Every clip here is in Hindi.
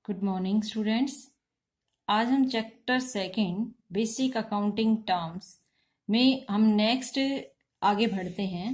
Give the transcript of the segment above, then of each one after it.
Good morning students. आज हम chapter second basic accounting terms में हम नेक्स्ट आगे बढ़ते हैं।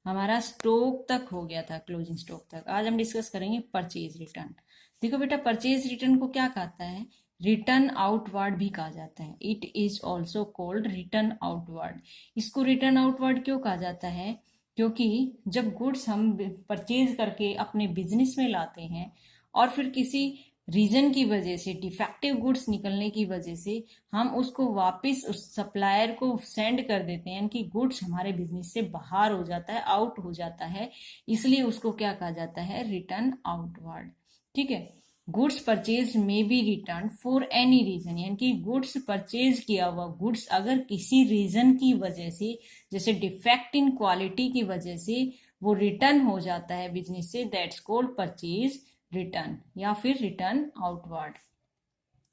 हमारा स्टॉक तक हो गया था, क्लोजिंग स्टॉक तक। आज हम डिस्कस करेंगे परचेज रिटर्न। देखो बेटा, परचेज रिटर्न को क्या कहता है? रिटर्न आउटवर्ड भी कहा जाता है। It is also called return outward. इसको रिटर्न आउटवर्ड क्यों कहा जाता है? क्योंकि जब गुड्स हम परचेज करके अपने बिजनेस में लाते हैं और फिर किसी रीजन की वजह से, डिफेक्टिव गुड्स निकलने की वजह से हम उसको वापस उस सप्लायर को सेंड कर देते हैं, यानी कि गुड्स हमारे बिजनेस से बाहर हो जाता है, आउट हो जाता है, इसलिए उसको क्या कहा जाता है? Return outward. ठीक है। गुड्स परचेज में be return for any reason, यानी कि गुड्स परचेज किया हुआ गुड्स अगर किसी रीजन की वजह से, जैसे डिफेक्ट इन क्वालिटी की वजह से वो रिटर्न हो जाता है बिजनेस से, दैट्स कॉल्ड परचेज रिटर्न या फिर रिटर्न आउटवर्ड।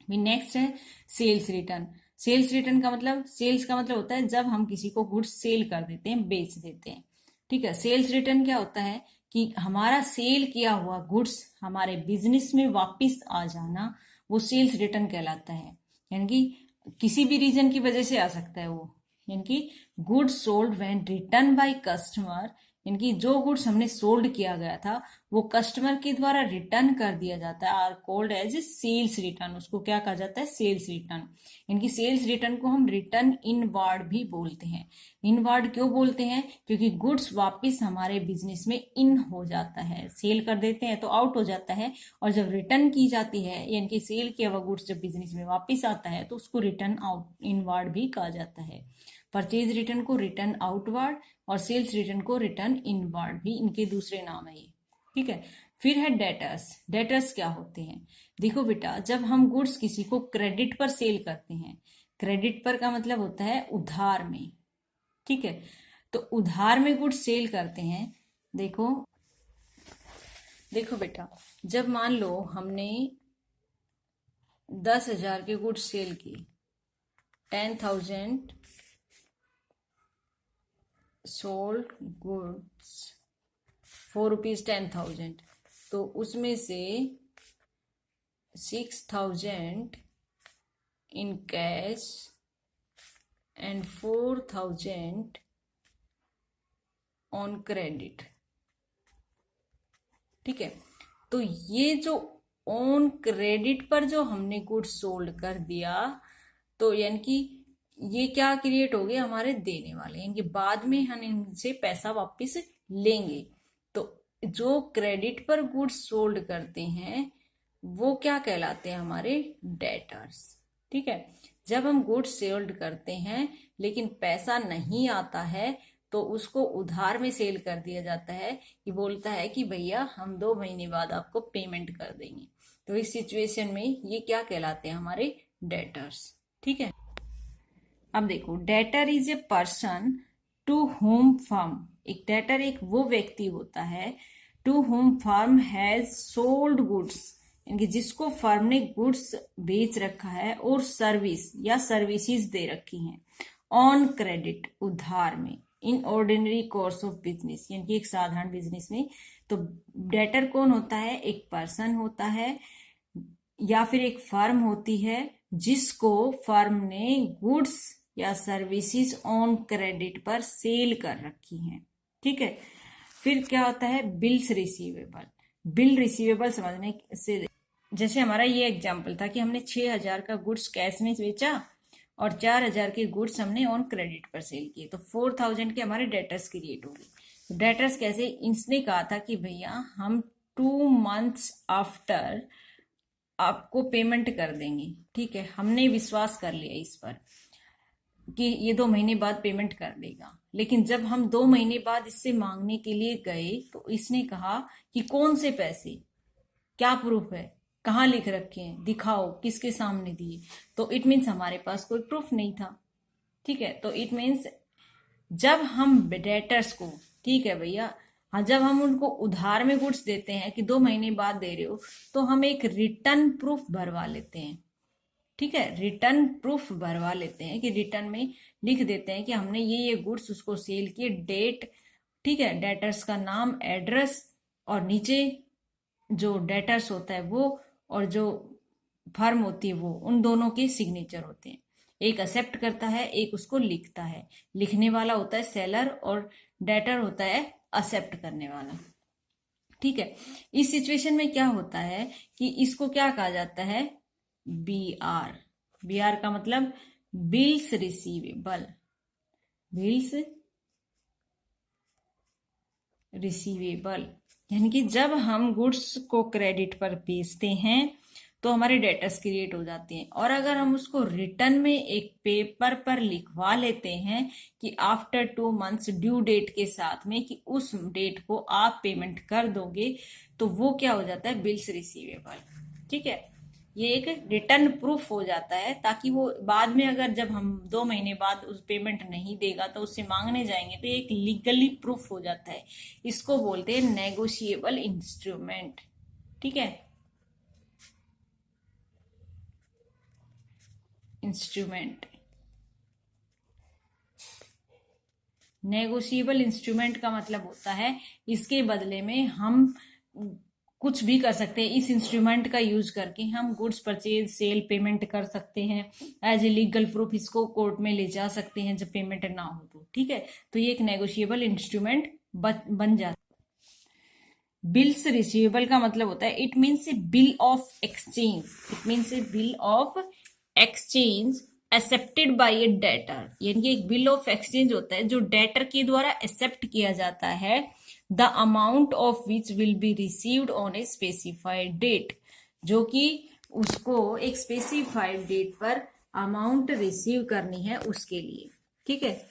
नेक्स्ट है सेल्स रिटर्न। सेल्स रिटर्न का मतलब, सेल्स का मतलब होता है जब हम किसी को गुड्स सेल कर देते हैं, बेच देते हैं। ठीक है। सेल्स रिटर्न क्या होता है कि हमारा सेल किया हुआ गुड्स हमारे बिजनेस में वापस आ जाना, वो सेल्स रिटर्न कहलाता है। यानी कि किसी भी रीजन की वजह से आ सकता है वो, यानी कि goods sold when return by customer, यानी कि जो गुड्स हमने सोल्ड किया गया था वो कस्टमर के द्वारा रिटर्न कर दिया जाता है, are called as a sales return. उसको क्या कहा जाता है? Sales return. इनकी सेल्स रिटर्न को हम रिटर्न इनवार्ड भी बोलते हैं। इनवार्ड क्यों बोलते हैं? क्योंकि गुड्स वापस हमारे बिजनेस में इन हो जाता है, सेल कर देते हैं तो आउट हो जाता है, और जब रिटर्न की जाती है, यानी कि सेल किया हुआ गुड्स जब बिजनेस में वापस आता है तो उसको रिटर्न आउट इनवार्ड भी कहा जाता है। परचेज रिटर्न को रिटर्न आउटवर्ड और सेल्स रिटर्न को रिटर्न इनवर्ड भी इनके दूसरे नाम है ये। ठीक है। फिर है डेटर्स। डेटर्स क्या होते हैं? देखो बेटा, जब हम गुड्स किसी को क्रेडिट पर सेल करते हैं, क्रेडिट पर का मतलब होता है उधार में। ठीक है। तो उधार में गुड्स सेल करते हैं। देखो देखो बेटा, जब मान लो हमने 10,000 के गुड्स सेल किए, 10,000 सोल्ड गुड्स फॉर ₹10,000, तो उसमें से 6,000 in cash and 4,000 on credit. ठीक है। तो ये जो ऑन क्रेडिट पर जो हमने गुड्स सोल्ड कर दिया, तो यानी कि ये क्या क्रिएट हो गए? हमारे देने वाले, यानी कि बाद में हम इनसे पैसा वापस लेंगे। तो जो क्रेडिट पर गुड्स सोल्ड करते हैं वो क्या कहलाते हैं? हमारे डेटर्स। ठीक है। जब हम गुड्स सोल्ड करते हैं लेकिन पैसा नहीं आता है तो उसको उधार में सेल कर दिया जाता है, कि बोलता है कि भैया हम 2 महीने बाद आपको पेमेंट कर देंगे। तो इस सिचुएशन में ये क्या कहलाते हैं? हमारे डेटर्स। ठीक है। अब देखो, debtor is a person to whom firm. एक डेटर एक वो व्यक्ति होता है to whom firm has sold goods, यानी कि जिसको फर्म ने गुड्स बेच रखा है और सर्विस या सर्विसेज दे रखी हैं ऑन क्रेडिट, उधार में, in ordinary course of business, यानी कि एक साधारण बिजनेस में। तो डेटर कौन होता है? एक पर्सन होता है या फिर एक फर्म होती है जिसको फर्म ने गुड्स या सर्विसेज ऑन क्रेडिट पर सेल कर रखी हैं। ठीक है। फिर क्या होता है? Bills receivable. बिल रिसीवेबल समझने से, जैसे हमारा ये एग्जाम्पल था कि हमने 6,000 का गुड्स कैश में बेचा और 4,000 के गुड्स हमने ऑन क्रेडिट पर सेल किए, तो 4,000 के हमारे डेटर्स क्रिएट हो गए। डेटर्स कैसे? इसने कहा था कि भैया हम 2 months आफ्टर आपको पेमेंट कर देंगे। ठीक है। हमने विश्वास कर लिया इस पर कि ये 2 महीने बाद पेमेंट कर देगा, लेकिन जब हम 2 महीने बाद इससे मांगने के लिए गए तो इसने कहा कि कौन से पैसे, क्या प्रूफ है, कहाँ लिख रखे हैं, दिखाओ, किसके सामने दिए। तो इट मीन्स हमारे पास कोई प्रूफ नहीं था। ठीक है। तो इट मीन्स जब हम डेटर्स को, ठीक है भैया, हाँ, जब हम उनको उधार में गुड्स देते हैं कि 2 महीने बाद दे रहे हो, तो हम एक रिटर्न प्रूफ भरवा लेते हैं। ठीक है। रिटर्न प्रूफ भरवा लेते हैं कि रिटर्न में लिख देते हैं कि हमने ये गुड्स उसको सेल किए, डेट, ठीक है, डेटर्स का नाम, एड्रेस, और नीचे जो डेटर्स होता है वो और जो फर्म होती है वो, उन दोनों के सिग्नेचर होते हैं। एक एक्सेप्ट करता है, एक उसको लिखता है। लिखने वाला होता है सेलर और डेटर होता है एक्सेप्ट करने वाला। ठीक है, इस सिचुएशन में क्या होता है कि इसको क्या कहा जाता है, BR। BR का मतलब बिल्स रिसीवेबल, बिल्स रिसीवेबल। यानी कि जब हम गुड्स को क्रेडिट पर बेचते हैं तो हमारे डेटर्स क्रिएट हो जाते हैं, और अगर हम उसको रिटर्न में एक पेपर पर लिखवा लेते हैं कि आफ्टर 2 मंथ्स ड्यू डेट के साथ में कि उस डेट को आप पेमेंट कर दोगे, तो वो क्या हो जाता है, बिल्स रिसीवेबल। ठीक है, ये एक रिटर्न प्रूफ हो जाता है, ताकि वो बाद में अगर जब हम 2 महीने बाद उस पेमेंट नहीं देगा तो उससे मांगने जाएंगे तो एक लीगली प्रूफ हो जाता है। इसको बोलते हैं नेगोशिएबल इंस्ट्रूमेंट। ठीक है, इंस्ट्रूमेंट, नेगोशिएबल इंस्ट्रूमेंट का मतलब होता है इसके बदले में हम कुछ भी कर सकते हैं। इस इंस्ट्रूमेंट का यूज करके हम गुड्स परचेज सेल पेमेंट कर सकते हैं। एज ए लीगल प्रूफ इसको कोर्ट में ले जा सकते हैं जब पेमेंट ना हो तो। ठीक है, तो ये एक नेगोशिएबल इंस्ट्रूमेंट बन जाता है। बिल्स रिसीवेबल का मतलब होता है it means A bill of exchange, it means A bill of exchange accepted by A debtor. यानी कि एक बिल ऑफ एक्सचेंज होता है जो डेटर के द्वारा एक्सेप्ट किया जाता है, the amount of which will be received on a specified date, जो कि उसको एक स्पेसिफाइड डेट पर अमाउंट रिसीव करनी है उसके लिए। ठीक है,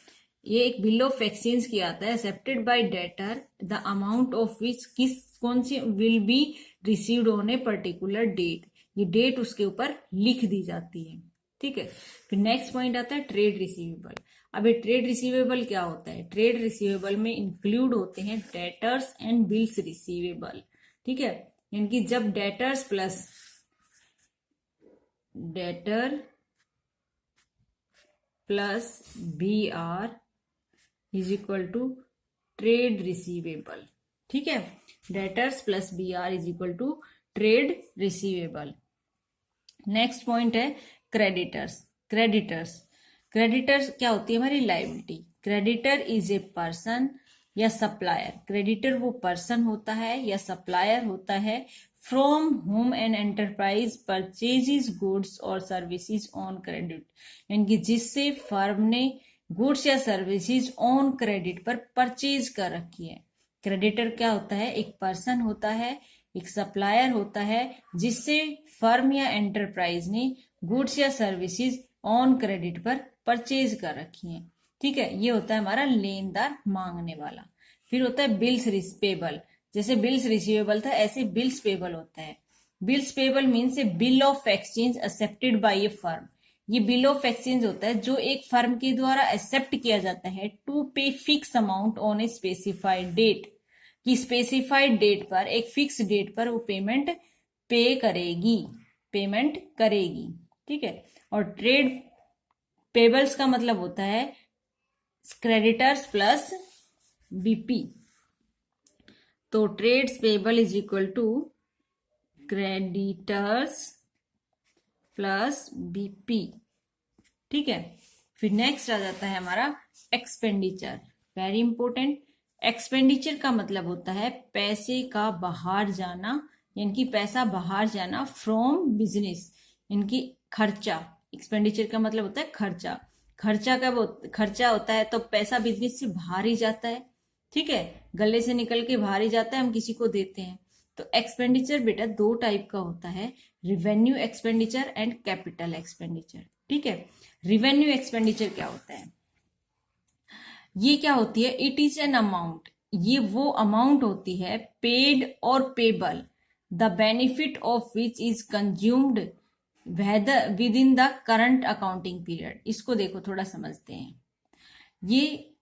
ये एक बिल ऑफ एक्सचेंज किया जाता है accepted by debtor, the amount of which कौन सी will be received on a particular date, ये डेट उसके ऊपर लिख दी जाती है। ठीक है, फिर नेक्स्ट पॉइंट आता है ट्रेड रिसीवेबल। अब ये ट्रेड रिसीवेबल क्या होता है, ट्रेड रिसीवेबल में इंक्लूड होते हैं डेटर्स एंड बिल्स रिसीवेबल। ठीक है, यानी कि जब debtors plus debtor plus BR is equal to trade receivable. ठीक है, debtors plus BR is equal to trade receivable. Next point है क्रेडिटर्स। क्रेडिटर्स, क्रेडिटर्स क्या होती है, हमारी liability. Creditor is a person या सप्लायर, क्रेडिटर वो पर्सन होता है या सप्लायर होता है from whom an enterprise purchases goods और सर्विसेज ऑन क्रेडिट, यानी कि जिससे फर्म ने गुड्स या सर्विसेज ऑन क्रेडिट पर परचेज कर रखी है। क्रेडिटर क्या होता है, एक पर्सन होता है, एक सप्लायर होता है जिससे फर्म या एंटरप्राइज ने गुड्स या सर्विसेज ऑन क्रेडिट पर परचेज कर रखी हैं। ठीक है, ये होता है हमारा लेनदार, मांगने वाला। फिर होता है बिल्स पेबल, जैसे बिल्स रिसीवेबल था ऐसे बिल्स पेबल होता है। Bills payable means A bill of exchange accepted by A firm. ये बिल ऑफ एक्सचेंज होता है जो एक फर्म के द्वारा एक्सेप्ट किया जाता है to pay fix amount on a specified date, कि स्पेसिफाइड डेट पर, एक फिक्स डेट पर वो पेमेंट पेमेंट करेगी। ठीक है, और ट्रेड पेबल्स का मतलब होता है क्रेडिटर्स प्लस BP। तो trades payable is equal to creditors plus BP। ठीक है, फिर नेक्स्ट आ जाता है हमारा एक्सपेंडिचर, वेरी इंपॉर्टेंट। एक्सपेंडिचर का मतलब होता है पैसे का बाहर जाना, यानी कि पैसा बाहर जाना फ्रॉम बिजनेस, इनकी खर्चा। एक्सपेंडिचर का मतलब होता है खर्चा। खर्चा होता है तो पैसा बिजनेस से बाहर ही जाता है। ठीक है, गले से निकल के बाहर ही जाता है, हम किसी को देते हैं। तो एक्सपेंडिचर बेटा 2 टाइप का होता है, revenue expenditure and capital expenditure. ठीक है, रिवेन्यू एक्सपेंडिचर क्या होता है, ये क्या होती है, इट इज एन अमाउंट, ये वो अमाउंट होती है पेड और payable, the benefit of which is consumed with in the current accounting period. इसको देखो थोड़ा समझते हैं, ये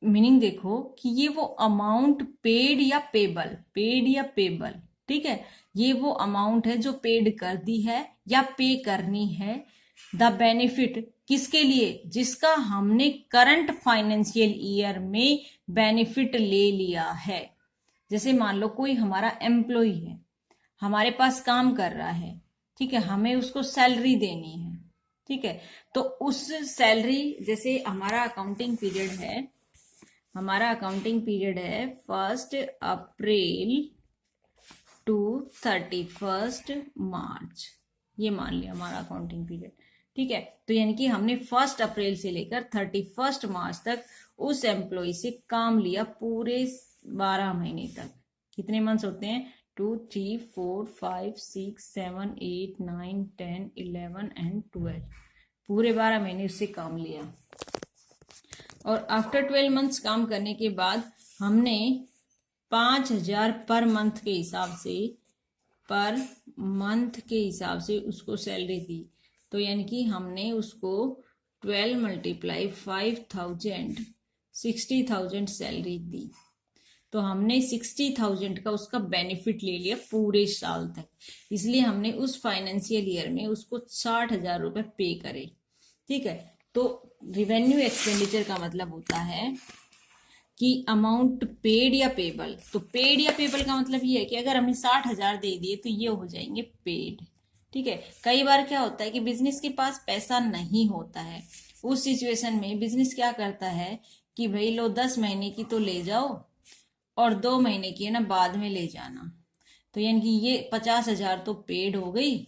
मीनिंग देखो कि ये वो अमाउंट पेड या पेबल, ठीक है, ये वो अमाउंट है जो पेड कर दी है या पे करनी है। द बेनिफिट किसके लिए, जिसका हमने करंट फाइनेंशियल ईयर में बेनिफिट ले लिया है। जैसे मान लो कोई हमारा एम्प्लॉय है, हमारे पास काम कर रहा है, ठीक है, हमें उसको सैलरी देनी है, ठीक है। तो उस सैलरी, जैसे हमारा अकाउंटिंग पीरियड है 1 अप्रैल टू 31 मार्च, ये मान लिया हमारा अकाउंटिंग पीरियड, ठीक है। तो यानी कि हमने 1 अप्रैल से लेकर 31 मार्च तक उस एम्प्लॉय से काम लिया, पूरे 12 महीने तक। कितने मंथ्स होते हैं? 2, 3, 4, 5, 6, 7, 8, 9, 10, 11 एंड 12, पूरे 12 महीने उससे काम लिया। और आफ्टर 12 मंथ्स काम करने के बाद हमने 5,000 पर मंथ के हिसाब से उसको सैलरी दी। तो यानी कि हमने उसको 12 × 5,000 60,000 सैलरी दी। तो हमने 60,000 का उसका बेनिफिट ले लिया पूरे साल तक, इसलिए हमने उस फाइनेंशियल ईयर में उसको 60,000 रुपए पे करे, ठीक है। तो रिवेन्यू एक्सपेंडिचर का मतलब होता है कि अमाउंट पेड या पेबल। तो पेड या पेबल का मतलब ये है कि अगर हमने 60,000 दे दिए तो ये हो जाएंगे पेड, ठीक है। कई बार क्या होता है कि बिजनेस के पास पैसा नहीं होता है, उस सिचुएशन में बिजनेस क्या करता है कि भाई लो 10 महीने की तो ले जाओ और 2 महीने की है ना बाद में ले जाना। तो यानी कि ये 50,000 तो पेड हो गई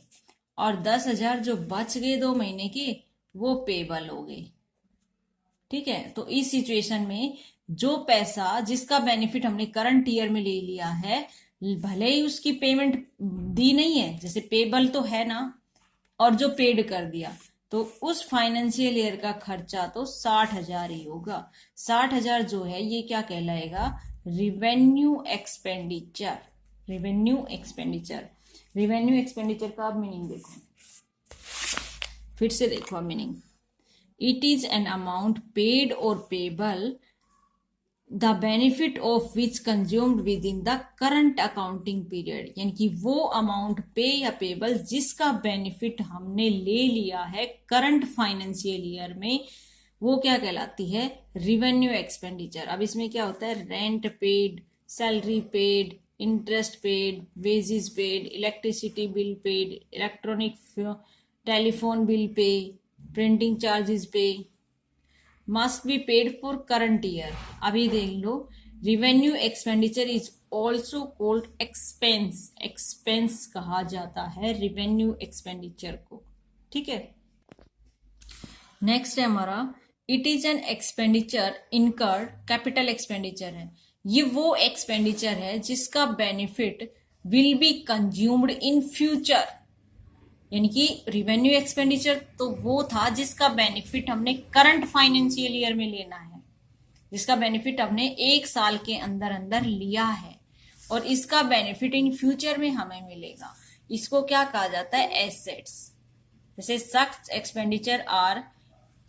और 10,000 जो बच गए 2 महीने के वो पेबल हो गए, ठीक है। तो इस सिचुएशन में जो पैसा जिसका बेनिफिट हमने करंट ईयर में ले लिया है, भले ही उसकी पेमेंट दी नहीं है, जैसे पेबल तो है ना, और जो पेड कर दिया, तो उस फाइनेंशियल ईयर का खर्चा तो 60,000 ही होगा। 60,000 जो है ये क्या कहलाएगा? Revenue expenditure. रिवेन्यू एक्सपेंडिचर का आप मीनिंग देखो, फिर से देखो meaning. It is an amount paid or payable, the benefit of which consumed within the current accounting period। यानी कि वो अमाउंट पे या पेबल जिसका बेनिफिट हमने ले लिया है करंट फाइनेंशियल ईयर में, वो क्या कहलाती है? Revenue expenditure. अब इसमें क्या होता है? Rent paid, salary paid, interest paid, wages paid, electricity bill paid, electronic telephone bill pay, printing charges pay, must be paid for current year. अभी देख लो, revenue expenditure is also called expense. Expense कहा जाता है रिवेन्यू एक्सपेंडिचर को, ठीक है। नेक्स्ट है हमारा, it is an expenditure incurred. Capital expenditure है, ये वो एक्सपेंडिचर है जिसका benefit will be consumed in future. यानी कि रिवेन्यू एक्सपेंडिचर तो वो था जिसका बेनिफिट हमने करंट फाइनेंशियल ईयर में लेना है, जिसका बेनिफिट हमने 1 साल के अंदर अंदर लिया है और इसका बेनिफिट इन फ्यूचर में हमें मिलेगा। इसको क्या कहा जाता है? एसेट्स। जैसे such expenditure are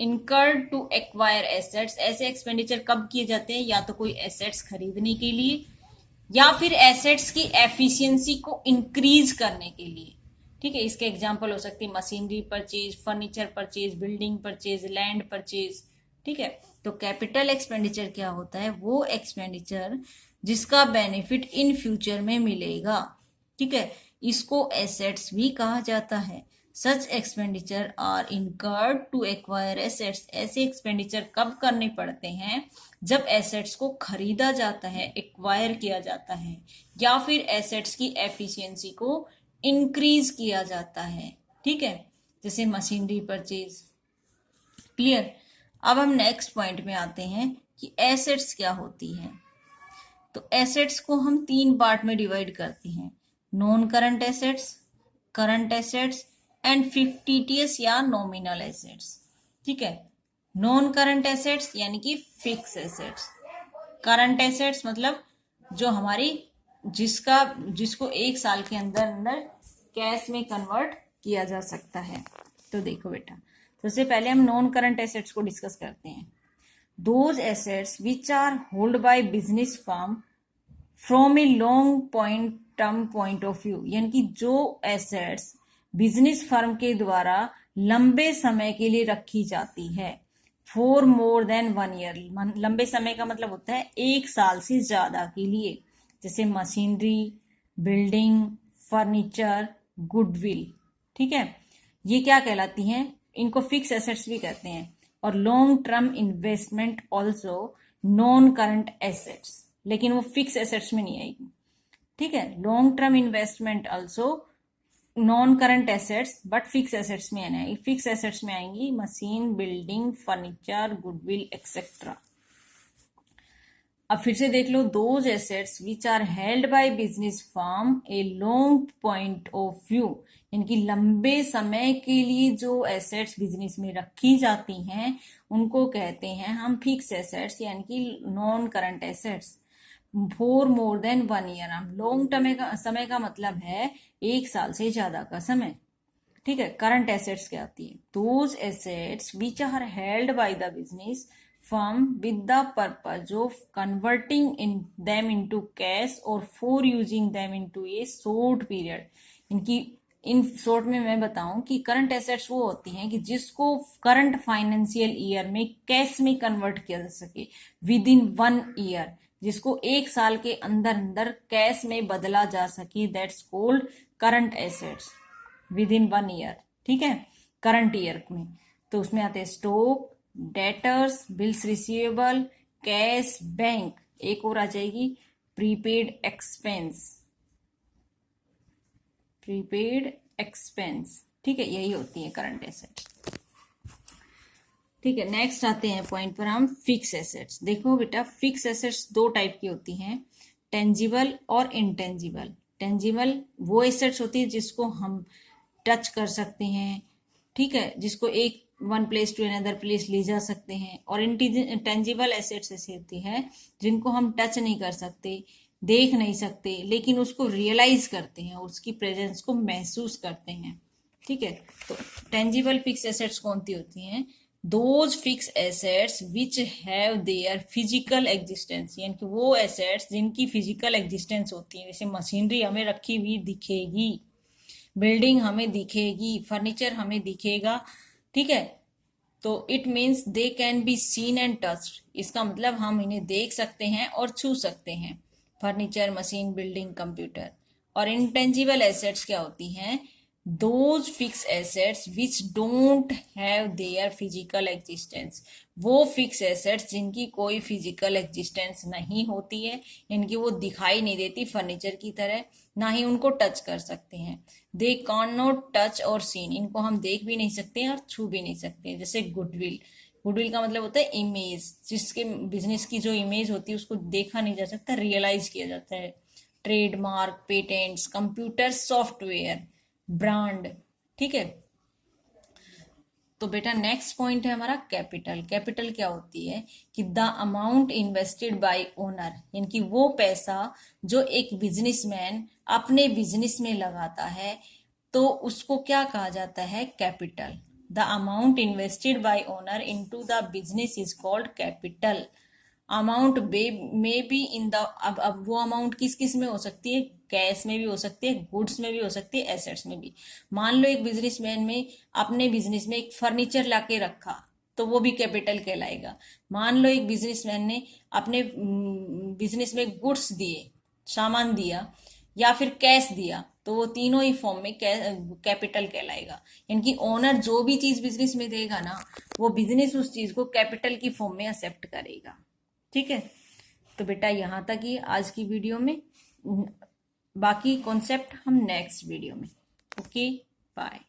incurred to acquire assets. ऐसे एक्सपेंडिचर कब किए जाते हैं? या तो कोई एसेट्स खरीदने के लिए या फिर एसेट्स की एफिशिएंसी को इंक्रीज करने के लिए, ठीक है। इसके एग्जाम्पल हो सकती है machinery purchase, furniture purchase, building purchase, land purchase, ठीक है। तो कैपिटल एक्सपेंडिचर क्या होता है? वो एक्सपेंडिचर जिसका बेनिफिट इन फ्यूचर में मिलेगा, ठीक है। इसको एसेट्स भी कहा जाता है। Such expenditure are incurred to acquire assets. ऐसे एक्सपेंडिचर कब करने पड़ते हैं? जब एसेट्स को खरीदा जाता है, एक्वायर किया जाता है, या फिर एसेट्स की एफिशिएंसी को इंक्रीज किया जाता है, ठीक है। जैसे मशीनरी परचेज, क्लियर। अब हम नेक्स्ट पॉइंट में आते हैं कि एसेट्स क्या होती है। तो एसेट्स को हम 3 पार्ट में डिवाइड करते हैं, non current assets, current assets and fictitious या नॉमिनल एसेट्स, ठीक है। नॉन करंट एसेट्स यानी कि फिक्स एसेट्स। करंट एसेट्स मतलब जो हमारी जिसको 1 साल के अंदर अंदर कैश में कन्वर्ट किया जा सकता है। तो देखो बेटा, सबसे पहले हम नॉन करंट एसेट्स को डिस्कस करते हैं। Those assets which are hold by business firm from a long term point of view. यानी कि जो एसेट्स बिजनेस फर्म के द्वारा लंबे समय के लिए रखी जाती है, फॉर मोर देन 1 ईयर। लंबे समय का मतलब होता है 1 साल से ज्यादा के लिए। जैसे मशीनरी, बिल्डिंग, फर्नीचर, गुडविल, ठीक है, ये क्या कहलाती हैं, इनको फिक्स एसेट्स भी कहते हैं। और long term investment also non current assets, लेकिन वो फिक्स एसेट्स में नहीं आएगी, ठीक है। Long term investment also non current assets but fix assets में आएंगी। फिक्स एसेट्स में आएंगी machine, building, furniture, goodwill etcetera. अब फिर से देख लो, those assets which are held by business firm a long point of view, इनकी लंबे समय के लिए जो एसेट्स बिजनेस में रखी जाती हैं उनको कहते हैं हम फिक्स एसेट्स, यानी कि non current assets. For more than 1 year, हम लॉन्ग टर्म का समय का मतलब है 1 साल से ज्यादा का समय, ठीक है। करंट एसेट्स क्या आती है, those assets which are held by the business firm with the purpose of converting them into cash or for using them into a short period। इनकी इन शॉर्ट में मैं बताऊं कि करंट एसेट्स वो होती हैं कि जिसको करंट फाइनेंशियल ईयर में कैश में कन्वर्ट किया जा सके विद इन 1 ईयर, जिसको 1 साल के अंदर अंदर कैश में बदला जा सके, that's called current assets with in 1 year, ठीक है, करंट ईयर में। तो उसमें आते हैं stock, debtors, bills receivable, cash, bank, एक और आ जाएगी प्रीपेड एक्सपेंस, प्रीपेड एक्सपेंस, ठीक है, यही होती है करंट एसेट, ठीक है। नेक्स्ट आते हैं पॉइंट पर हम फिक्स एसेट्स। देखो बेटा, फिक्स एसेट्स 2 टाइप की होती हैं, टेंजिबल और इनटेंजिबल। टेंजिबल वो एसेट्स होती है जिसको हम टच कर सकते हैं, ठीक है, जिसको एक one place to another place ले जा सकते हैं। और इंटेंजिबल एसेट्स ऐसी होती है जिनको हम टच नहीं कर सकते, देख नहीं सकते, लेकिन उसको रियलाइज करते हैं, उसकी प्रेजेंस को महसूस करते हैं, ठीक है। तो टेंजिबल फिक्स एसेट्स कौन सी होती हैं, those fix assets which have their physical existence, यानी कि वो एसेट्स जिनकी फिजिकल एग्जिस्टेंस होती है। जैसे मशीनरी हमें रखी हुई दिखेगी, बिल्डिंग हमें दिखेगी, फर्नीचर हमें दिखेगा, ठीक है। तो it means they can be seen and touched, इसका मतलब हम इन्हें देख सकते हैं और छू सकते हैं, फर्नीचर, मशीन, बिल्डिंग, कंप्यूटर। और इंटेंजिबल एसेट्स क्या होती हैं, those fix assets which don't have their physical existence, वो फिक्स एसेट्स जिनकी कोई फिजिकल एग्जिस्टेंस नहीं होती है, इनकी वो दिखाई नहीं देती फर्नीचर की तरह, ना ही उनको टच कर सकते हैं। दे कैन नॉट टच और सीन, इनको हम देख भी नहीं सकते हैं और छू भी नहीं सकते हैं। जैसे गुडविल, गुडविल का मतलब होता है इमेज, जिसके बिजनेस की जो इमेज होती है उसको देखा नहीं जा सकता, रियलाइज किया जाता है। Trademark, patents, computer software, brand, ठीक है। तो बेटा नेक्स्ट पॉइंट है हमारा कैपिटल। कैपिटल क्या होती है कि the amount invested bye owner, यानी कि वो पैसा जो एक बिजनेसमैन अपने बिजनेस में लगाता है, तो उसको क्या कहा जाता है, capital. The amount invested bye owner into the business is called capital. Amount में बी इन द, अब वो अमाउंट किस किस में हो सकती है, कैश में भी हो सकती है, गुड्स में भी हो सकती है, एसेट्स में भी। मान लो एक बिजनेसमैन में अपने बिजनेस में एक फर्नीचर लाके रखा तो वो भी कैपिटल कहलाएगा। मान लो एक बिजनेसमैन ने अपने बिजनेस में गुड्स दिए, सामान दिया, या फिर कैश दिया, तो वो तीनों ही फॉर्म में कैपिटल कहलाएगा। यानी कि ओनर जो भी चीज बिजनेस में देगा ना, वो बिजनेस उस चीज को कैपिटल की फॉर्म में एक्सेप्ट करेगा, ठीक है। तो बेटा यहाँ तक ही आज की वीडियो में, बाकी कॉन्सेप्ट हम नेक्स्ट वीडियो में। Okay, bye.